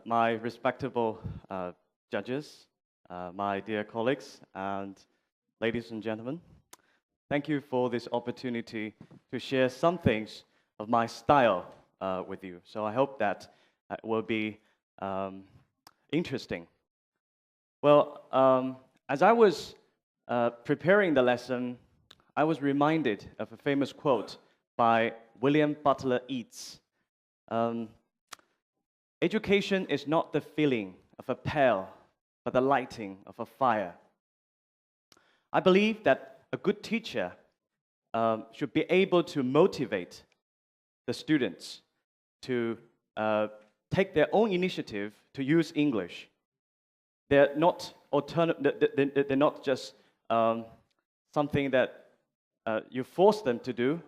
my respectable judges, my dear colleagues, and ladies and gentlemen. Thank you for this opportunity to share some things of my style with you. So I hope that it will be interesting. Well, as I was preparing the lesson, I was reminded of a famous quote by William Butler Yeats. Education is not the filling of a pail, but the lighting of a fire. I believe that a good teacher should be able to motivate the students to take their own initiative to use English. They're not they're not just something that you force them to do.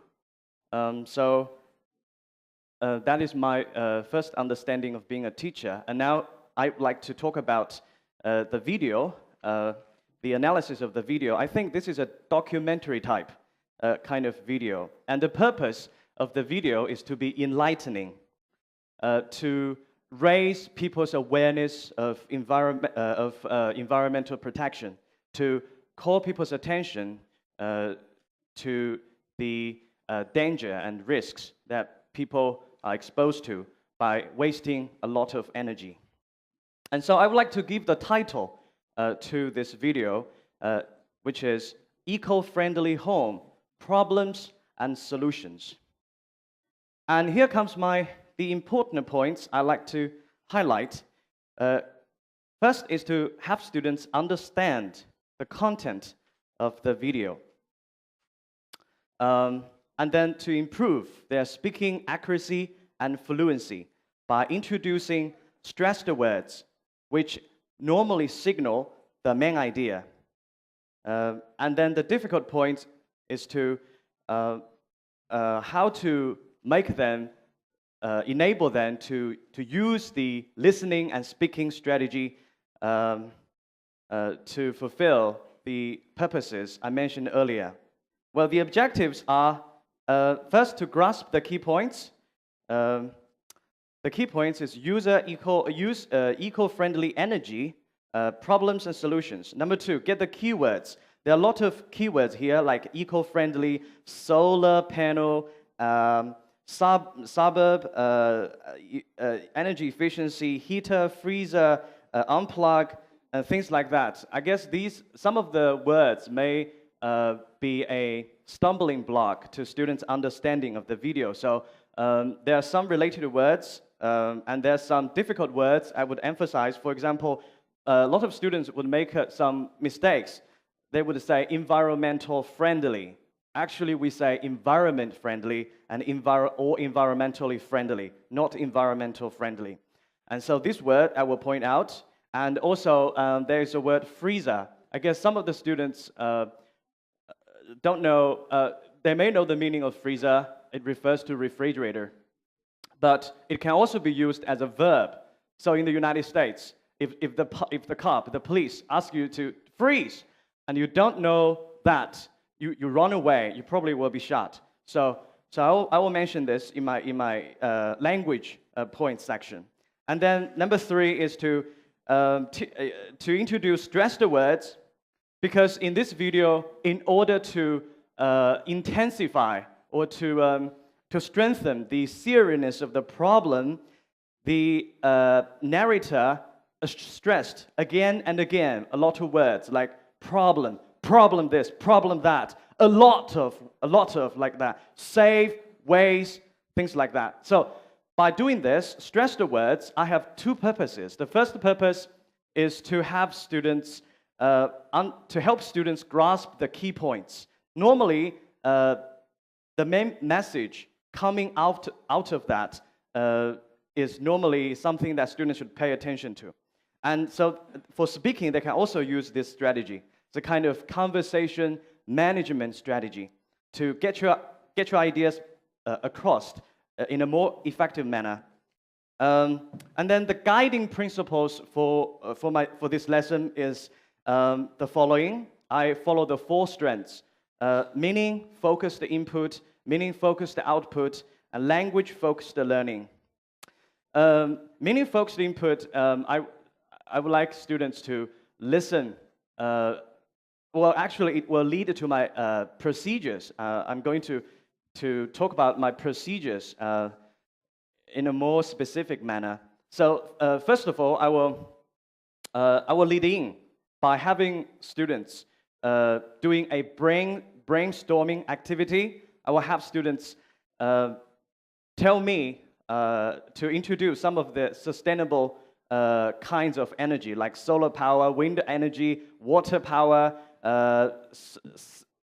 That is my first understanding of being a teacher. And now I'd like to talk about the video, the analysis of the video. I think this is a documentary type kind of video. And the purpose of the video is to be enlightening, to raise people's awareness of environmental protection, to call people's attention to the danger and risks that people are exposed to by wasting a lot of energy. And so I would like to give the title to this video, which is Eco-Friendly Home, Problems and Solutions. And here comes the important points I'd like to highlight. First is to have students understand the content of the video. And then to improve their speaking accuracy and fluency by introducing stressed words, which normally signal the main idea. And then the difficult point is to how to make them, enable them to use the listening and speaking strategy to fulfill the purposes I mentioned earlier. Well, the objectives are first, to grasp the key points. The key points is eco-friendly energy, problems and solutions. Number two, get the keywords. There are a lot of keywords here, like eco-friendly, solar panel, suburb, energy efficiency, heater, freezer, unplug, and things like that. I guess some of the words may be a stumbling block to students' understanding of the video. So there are some related words, and there are some difficult words I would emphasize. For example, a lot of students would make some mistakes. They would say environmental friendly. Actually, we say environment friendly and or environmentally friendly, not environmental friendly. And so this word I will point out. And also, there is a word freezer. I guess some of the students don't know, they may know the meaning of freezer. It refers to refrigerator. But it can also be used as a verb. So in the United States, if the police ask you to freeze, and you don't know that, you run away, you probably will be shot. So I will mention this in my language point section. And then number three is to introduce stressed words, because in this video, in order to intensify or to strengthen the seriousness of the problem, the narrator stressed again and again a lot of words like problem, problem this, problem that, a lot of like that, save, waste, things like that. So by doing this, stress the words, I have two purposes. The first purpose is to have students, to help students grasp the key points. Normally, the main message coming out of that is normally something that students should pay attention to. And so for speaking, they can also use this strategy. It's a kind of conversation management strategy to get your ideas across in a more effective manner. And then the guiding principles for this lesson is the following. I follow the 4 strengths: meaning, focused input, meaning, focused output, and language, focused learning. Meaningful input, I would like students to listen. Well, actually, it will lead to my procedures. I'm going to talk about my procedures in a more specific manner. So, first of all, I will lead in by having students doing a brainstorming activity. I will have students tell me to introduce some of the sustainable kinds of energy, like solar power, wind energy, water power,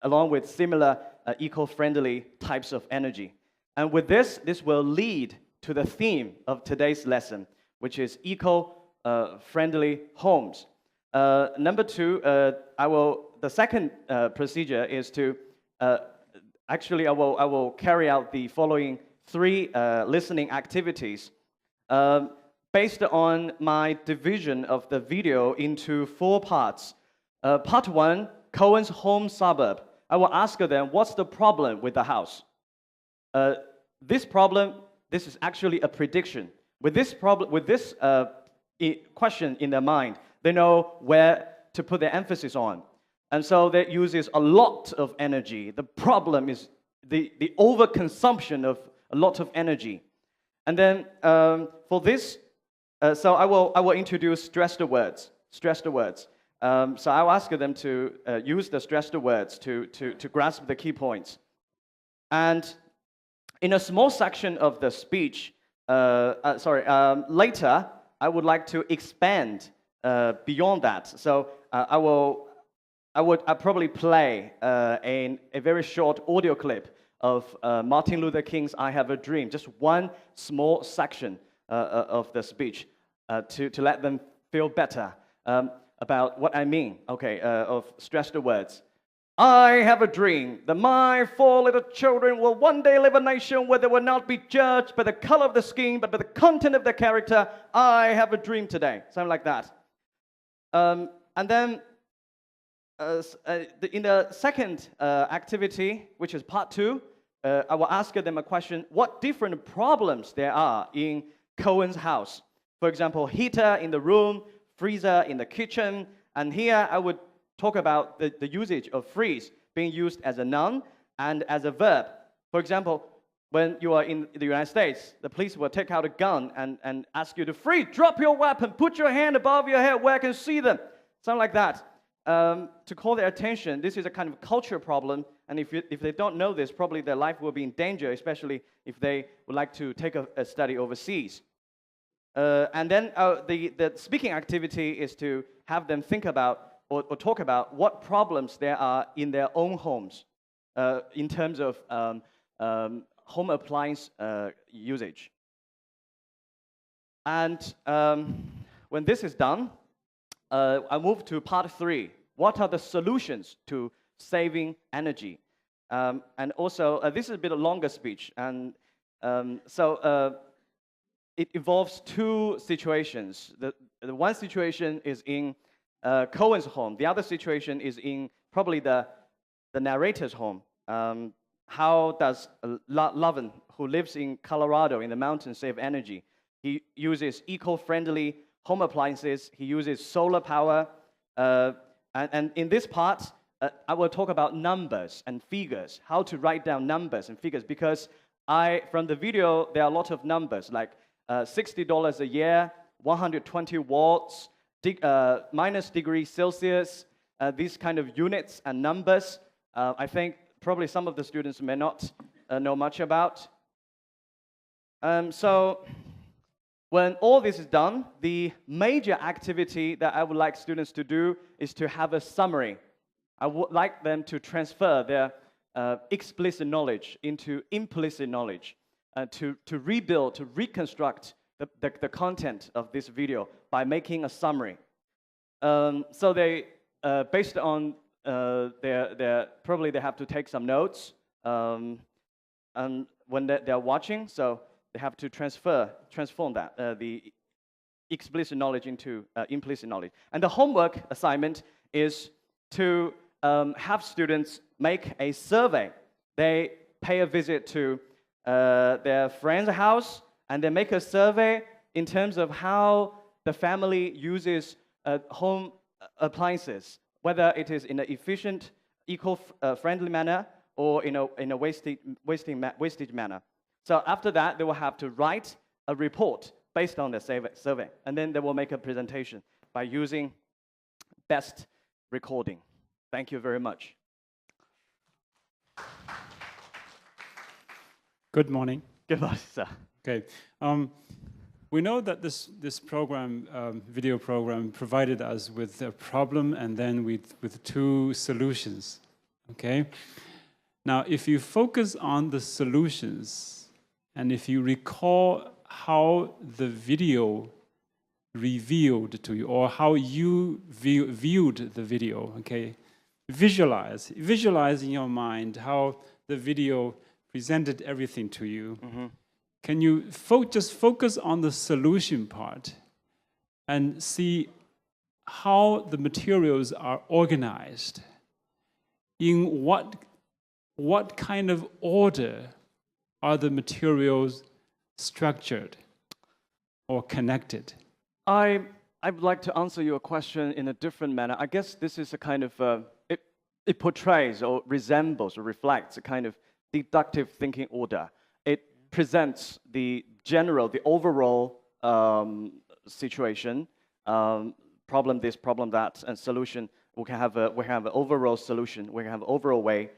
along with similar eco-friendly types of energy. And with this will lead to the theme of today's lesson, which is eco-friendly homes. Number two, the second procedure is to, actually I will carry out the following three listening activities based on my division of the video into 4 parts. Part 1, Cohen's home suburb. I will ask them, what's the problem with the house? This is actually a prediction. With this question in their mind, they know where to put their emphasis on. And so that uses a lot of energy. The problem is the overconsumption of a lot of energy. And then for this, so I will introduce stressed words. So I'll ask them to use the stressed words to grasp the key points. And in a small section of the speech, later, I would like to expand beyond that. So I'll probably play a very short audio clip of Martin Luther King's "I Have a Dream," just one small section of the speech to let them feel better about what I mean, of stressed words. I have a dream that my 4 little children will one day live in a nation where they will not be judged by the color of the skin, but by the content of their character. I have a dream today. Something like that. And then in the second activity, which is part 2, I will ask them a question: what different problems there are in Cohen's house? For example, heater in the room, freezer in the kitchen, and here I would talk about the usage of freeze being used as a noun and as a verb. For example, when you are in the United States, the police will take out a gun and ask you to freeze, drop your weapon, put your hand above your head where I can see them. Something like that. To call their attention, this is a kind of culture problem, and if they don't know this, probably their life will be in danger, especially if they would like to take a study overseas. And then the speaking activity is to have them think about or talk about what problems there are in their own homes in terms of home appliance usage. And when this is done, I move to part 3. What are the solutions to saving energy? And also, this is a bit of a longer speech, and it involves 2 situations. The one situation is in Cohen's home. The other situation is in probably the narrator's home. How does Lovin, who lives in Colorado in the mountains, save energy? He uses eco-friendly home appliances. He uses solar power. And in this part, I will talk about numbers and figures, how to write down numbers and figures, because from the video, there are a lot of numbers, like $60 a year, 120 watts, minus degrees Celsius, these kind of units and numbers. I think probably some of the students may not know much about. So when all this is done, the major activity that I would like students to do is to have a summary. I would like them to transfer their explicit knowledge into implicit knowledge, to rebuild, to reconstruct the content of this video by making a summary. So they, based on probably they have to take some notes, and when they're watching, so they have to transform that, the explicit knowledge into implicit knowledge. And the homework assignment is to have students make a survey. They pay a visit to their friend's house, and they make a survey in terms of how the family uses home appliances, whether it is in an efficient, eco-friendly manner or in a wastage manner. So after that, they will have to write a report based on the survey, and then they will make a presentation by using best recording. Thank you very much. Good morning. Good morning, sir. Okay. We know that this program, video program, provided us with a problem and then with two solutions. Okay. Now, if you focus on the solutions, and if you recall how the video revealed to you, or how you viewed the video, okay, visualize in your mind how the video presented everything to you. Mm-hmm. Can you just focus on the solution part and see how the materials are organized? In what kind of order are the materials structured or connected? I'd like to answer your question in a different manner. I guess this is a kind of, it portrays or resembles or reflects a kind of deductive thinking order. It presents the general, the overall situation, problem this, problem that, and solution. We have an overall solution. We have an overall way.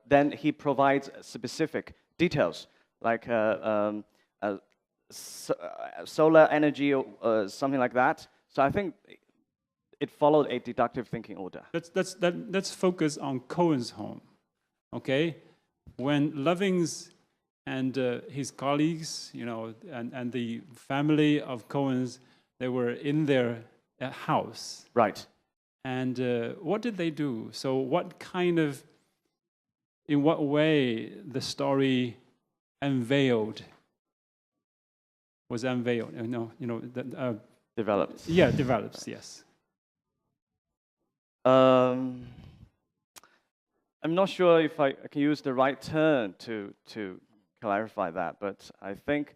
Then he provides specific details like solar energy or something like that. So I think it followed a deductive thinking order. Let's focus on Cohen's home, okay? When Lovings and his colleagues, you know, and the family of Cohens, they were in their house. Right. And what did they do? So what kind of, in what way the story was unveiled? Developed. Yeah, develops, yes. I'm not sure if I can use the right term to clarify that, but I think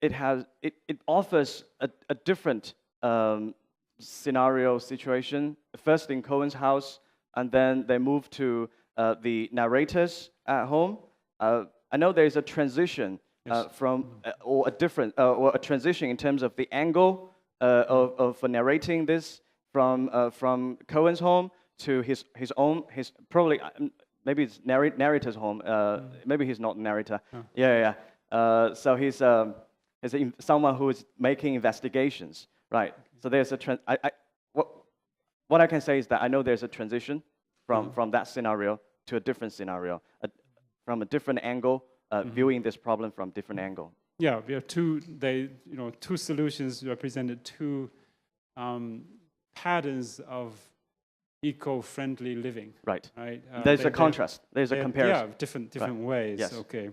it offers a different scenario situation. First in Cohen's house, and then they move to the narrators at home. I know there is a transition from or a transition in terms of the angle of narrating this from Cohen's home to his own, probably maybe it's narrator's home. Maybe he's not narrator. Oh. Yeah. So he's someone who is making investigations, right? So there's what I can say is that I know there's a transition from that scenario to a different scenario, from a different angle, viewing this problem from different angle. Yeah, we have two solutions represented two patterns of eco-friendly living. Right. There's a contrast. There's a comparison. Yeah, different ways. Yes. Okay.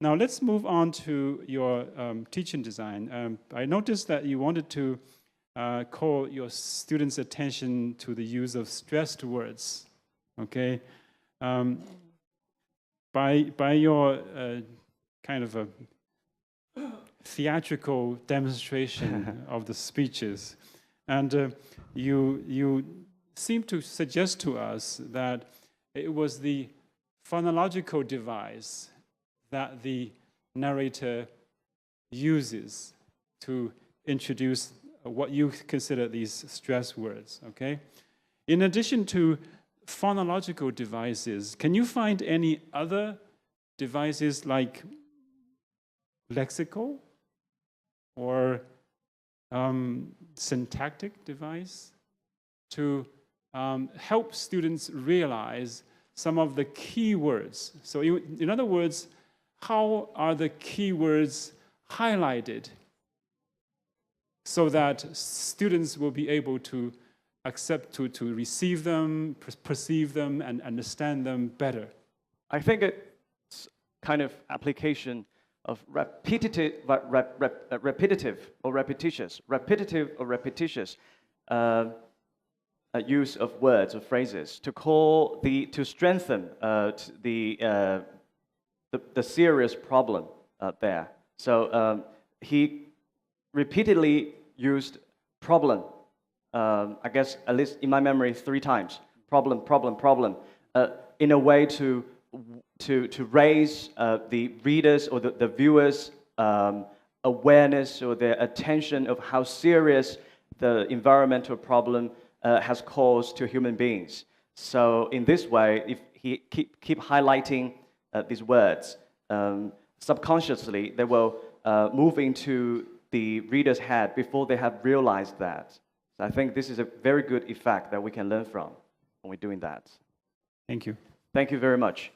Now let's move on to your teaching design. I noticed that you wanted to call your students' attention to the use of stressed words. Okay. By your kind of a theatrical demonstration of the speeches, and you seem to suggest to us that it was the phonological device that the narrator uses to introduce what you consider these stress words, okay? In addition to phonological devices, can you find any other devices like lexical or syntactic device to help students realize some of the key words? So in other words, how are the key words highlighted so that students will be able to accept, to receive them, perceive them, and understand them better? I think it's kind of application of repetitive or repetitious use of words or phrases to strengthen the serious problem there. So he repeatedly used problem. I guess at least in my memory 3 times. Problem, problem, problem. In a way to raise the readers or the viewers' awareness or their attention of how serious the environmental problem has caused to human beings. So in this way, if he keep highlighting these words, subconsciously they will move into the reader's head before they have realized that. So I think this is a very good effect that we can learn from when we're doing that. Thank you. Thank you very much.